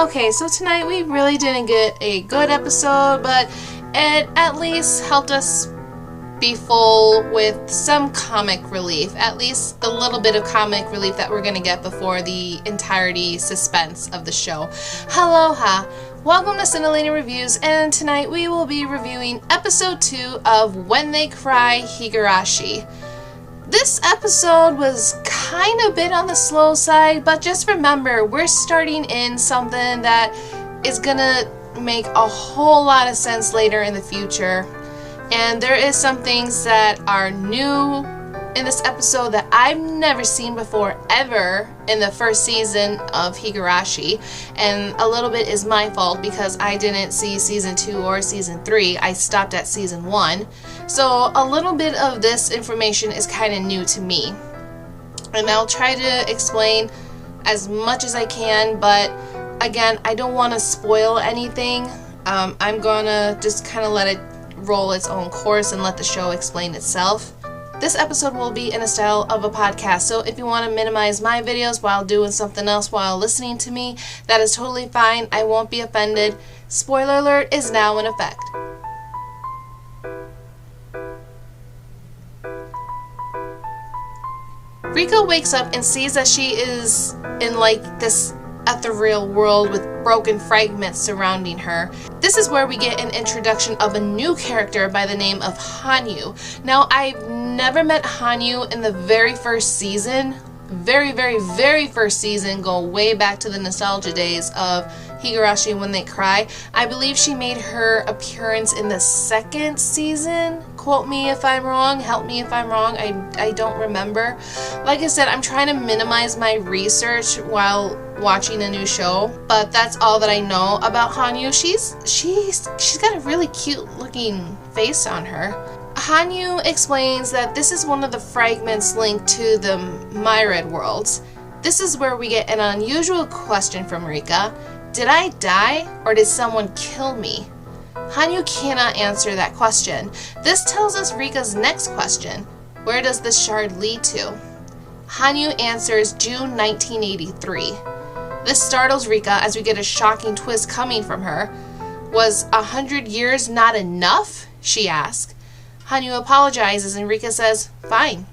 Okay, so tonight we really didn't get a good episode, but it at least helped us be full with some comic relief, at least the little bit of comic relief that we're going to get before the entirety suspense of the show. Aloha! Welcome to Cyntillating Reviews, and tonight we will be reviewing episode 2 of When They Cry, Higurashi. This episode was kind of a bit on the slow side, but just remember, we're starting in something that is gonna make a whole lot of sense later in the future. And there is some things that are new in this episode that I've never seen before ever in the first season of Higurashi. And a little bit is my fault because I didn't see season 2 or season 3. I stopped at season 1. So a little bit of this information is kind of new to me. And I'll try to explain as much as I can, but again, I don't want to spoil anything. I'm gonna just kind of let it roll its own course and let the show explain itself. This episode will be in a style of a podcast, so if you want to minimize my videos while doing something else while listening to me, that is totally fine. I won't be offended. Spoiler alert is now in effect. Rika wakes up and sees that she is in like this ethereal world with broken fragments surrounding her. This is where we get an introduction of a new character by the name of Hanyu. Now, I've never met Hanyu in the very first season. Very first season, go way back to the nostalgia days of Higurashi When They Cry. I believe she made her appearance in the second season. Quote me if I'm wrong, help me if I'm wrong, I don't remember. Like I said, I'm trying to minimize my research while watching a new show, but that's all that I know about Hanyu. She's got a really cute looking face on her. Hanyu explains that this is one of the fragments linked to the Myriad worlds. This is where we get an unusual question from Rika. Did I die or did someone kill me? Hanyu cannot answer that question. This tells us Rika's next question. Where does this shard lead to? Hanyu answers June 1983. This startles Rika as we get a shocking twist coming from her. Was 100 years not enough? She asks. Hanyu apologizes and Rika says, fine.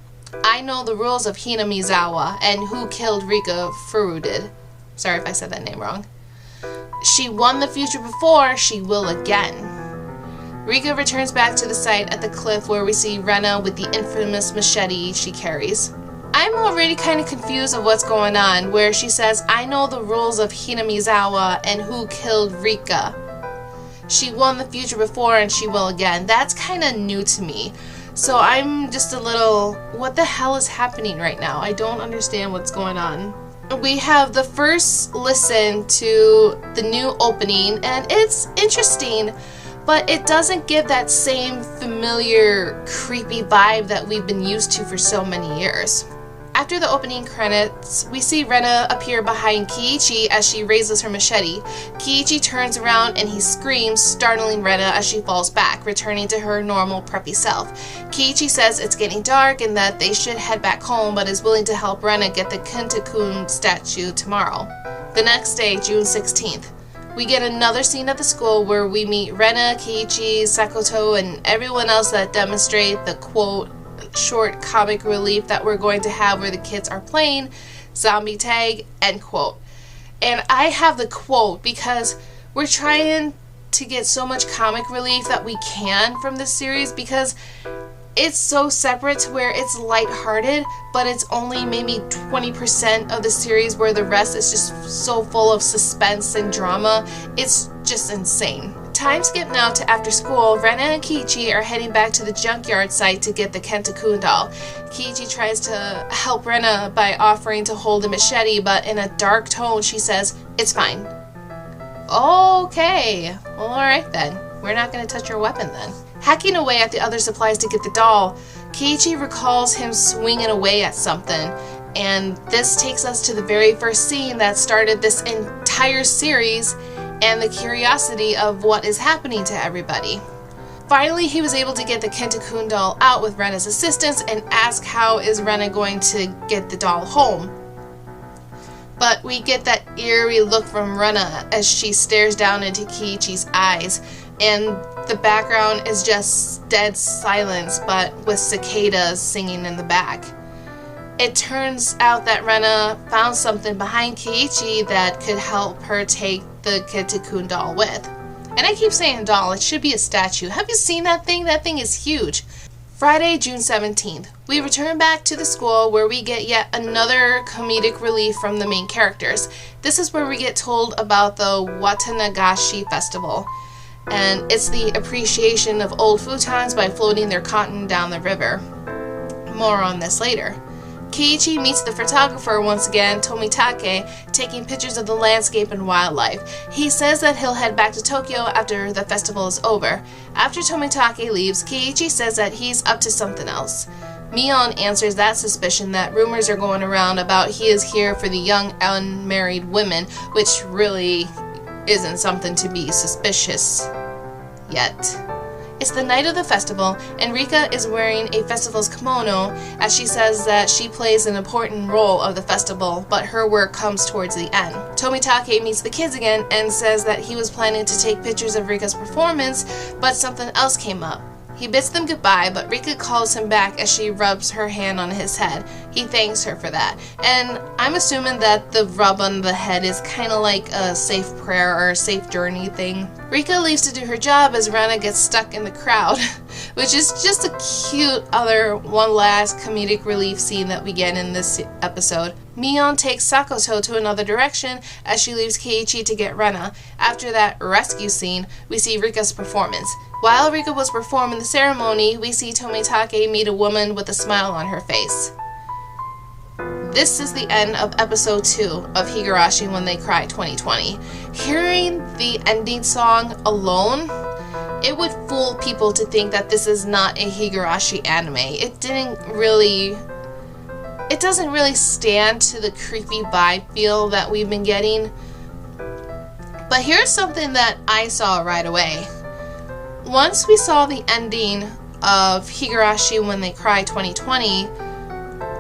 I know the rules of Hinamizawa and who killed Rika Furudid. Sorry if I said that name wrong. She won the future before, she will again. Rika returns back to the site at the cliff where we see Rena with the infamous machete she carries. I'm already kind of confused of what's going on, where she says, I know the rules of Hinamizawa and who killed Rika. She won the future before and she will again. That's kind of new to me. So I'm just a little, what the hell is happening right now? I don't understand what's going on. We have the first listen to the new opening, and it's interesting, but it doesn't give that same familiar, creepy vibe that we've been used to for so many years. After the opening credits, we see Rena appear behind Kiichi as she raises her machete. Kiichi turns around and he screams, startling Rena as she falls back, returning to her normal preppy self. Kiichi says it's getting dark and that they should head back home, but is willing to help Rena get the Kentakun statue tomorrow. The next day, June 16th, we get another scene at the school where we meet Rena, Kiichi, Sakoto, and everyone else that demonstrate the quote, short comic relief that we're going to have where the kids are playing zombie tag, end quote. And I have the quote because we're trying to get so much comic relief that we can from this series because it's so separate to where it's lighthearted, but it's only maybe 20% of the series where the rest is just so full of suspense and drama. It's just insane. Time skip now to after school. Rena and Kiichi are heading back to the junkyard site to get the Kentakun doll. Kiichi tries to help Rena by offering to hold a machete, but in a dark tone she says, it's fine. Okay, well, alright then. We're not going to touch your weapon then. Hacking away at the other supplies to get the doll, Kiichi recalls him swinging away at something, and this takes us to the very first scene that started this entire series and the curiosity of what is happening to everybody. Finally, he was able to get the Kentakun doll out with Rena's assistance and ask how is Rena going to get the doll home. But we get that eerie look from Rena as she stares down into Kiichi's eyes, and the background is just dead silence, but with cicadas singing in the back. It turns out that Rena found something behind Kiichi that could help her take the Kitakun doll with. And I keep saying doll, it should be a statue. Have you seen that thing? That thing is huge. Friday, June 17th. We return back to the school where we get yet another comedic relief from the main characters. This is where we get told about the Watanagashi festival. And it's the appreciation of old futons by floating their cotton down the river. More on this later. Kiichi meets the photographer once again, Tomitake, taking pictures of the landscape and wildlife. He says that he'll head back to Tokyo after the festival is over. After Tomitake leaves, Kiichi says that he's up to something else. Mion answers that suspicion that rumors are going around about he is here for the young unmarried women, which really isn't something to be suspicious yet. It's the night of the festival, and Rika is wearing a festival's kimono as she says that she plays an important role of the festival, but her work comes towards the end. Tomitake meets the kids again and says that he was planning to take pictures of Rika's performance, but something else came up. He bids them goodbye, but Rika calls him back as she rubs her hand on his head. He thanks her for that. And I'm assuming that the rub on the head is kind of like a safe prayer or a safe journey thing. Rika leaves to do her job as Rena gets stuck in the crowd, which is just a cute one last comedic relief scene that we get in this episode. Mion takes Sakoto to another direction as she leaves Kiichi to get Rena. After that rescue scene, we see Rika's performance. While Rika was performing the ceremony, we see Tomitake meet a woman with a smile on her face. This is the end of episode 2 of Higurashi When They Cry 2020. Hearing the ending song alone, it would fool people to think that this is not a Higurashi anime. It doesn't really stand to the creepy vibe feel that we've been getting. But here's something that I saw right away. Once we saw the ending of Higurashi When They Cry 2020,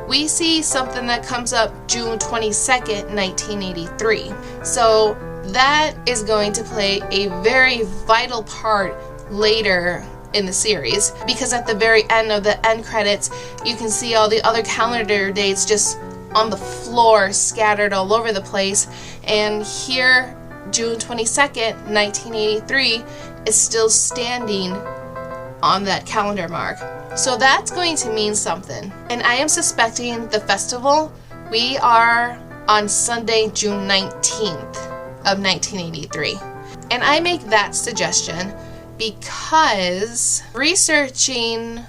we see something that comes up June 22nd, 1983. So that is going to play a very vital part later in the series, because at the very end of the end credits, you can see all the other calendar dates just on the floor, scattered all over the place. And here, June 22nd, 1983, is still standing on that calendar mark. So that's going to mean something. And I am suspecting the festival, we are on Sunday, June 19th of 1983. And I make that suggestion because researching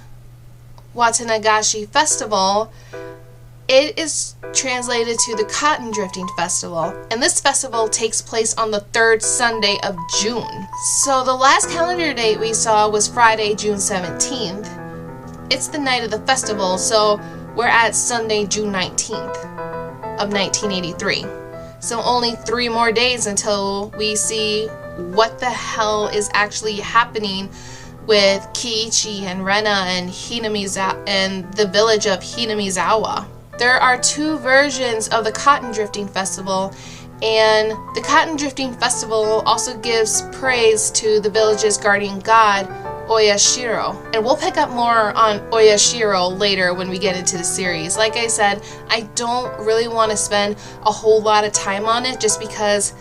Watanagashi Festival, it is translated to the Cotton Drifting Festival, and this festival takes place on the third Sunday of June. So the last calendar date we saw was Friday, June 17th. It's the night of the festival, so we're at Sunday, June 19th of 1983. So only 3 more days until we see what the hell is actually happening with Kiichi and Rena and and the village of Hinamizawa. There are 2 versions of the Cotton Drifting Festival, and the Cotton Drifting Festival also gives praise to the village's guardian god, Oyashiro. And we'll pick up more on Oyashiro later when we get into the series. Like I said, I don't really want to spend a whole lot of time on it just because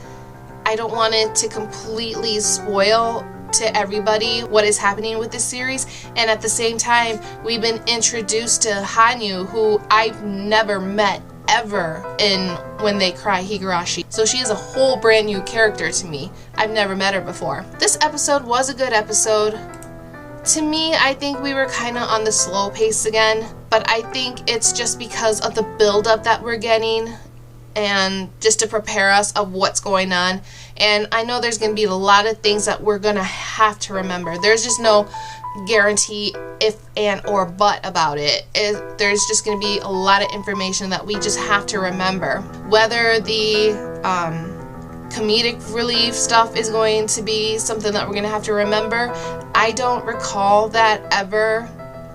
I don't want it to completely spoil to everybody what is happening with this series. And at the same time, we've been introduced to Hanyu, who I've never met ever in When They Cry Higurashi. So she is a whole brand new character to me. I've never met her before. This episode was a good episode. To me, I think we were kind of on the slow pace again, but I think it's just because of the build-up that we're getting and just to prepare us of what's going on. And I know there's going to be a lot of things that we're going to have to remember. There's just no guarantee if and or but about it. There's just going to be a lot of information that we just have to remember. Whether the comedic relief stuff is going to be something that we're going to have to remember, I don't recall that ever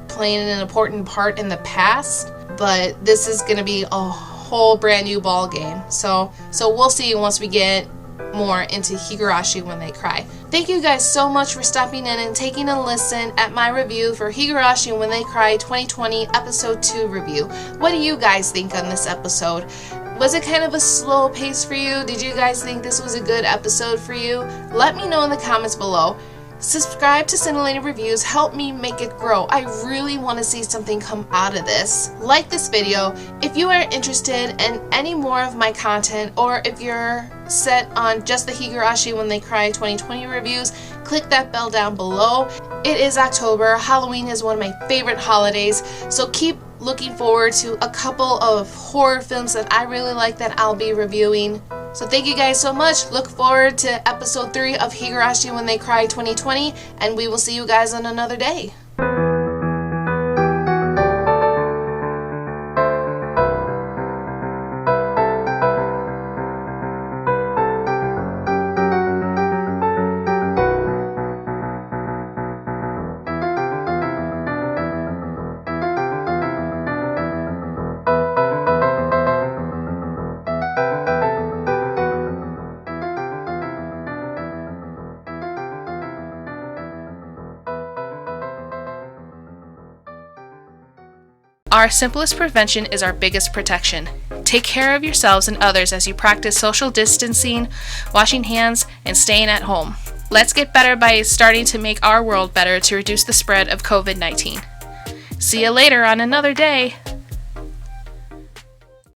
playing an important part in the past, but this is going to be a whole brand new ball game. So we'll see once we get more into Higurashi When They Cry. Thank you guys so much for stopping in and taking a listen at my review for Higurashi When They Cry 2020 episode 2 review. What do you guys think on this episode? Was it kind of a slow pace for you? Did you guys think this was a good episode for you? Let me know in the comments below. Subscribe to Cyntillating Reviews, help me make it grow. I really want to see something come out of this. Like this video if you are interested in any more of my content, or if you're set on just the Higurashi When They Cry 2020 reviews, click that bell down below. It is October. Halloween is one of my favorite holidays, so keep looking forward to a couple of horror films that I really like that I'll be reviewing. So thank you guys so much. Look forward to episode 3 of Higurashi When They Cry 2020, and we will see you guys on another day. Our simplest prevention is our biggest protection. Take care of yourselves and others as you practice social distancing, washing hands, and staying at home. Let's get better by starting to make our world better to reduce the spread of COVID-19. See you later on another day.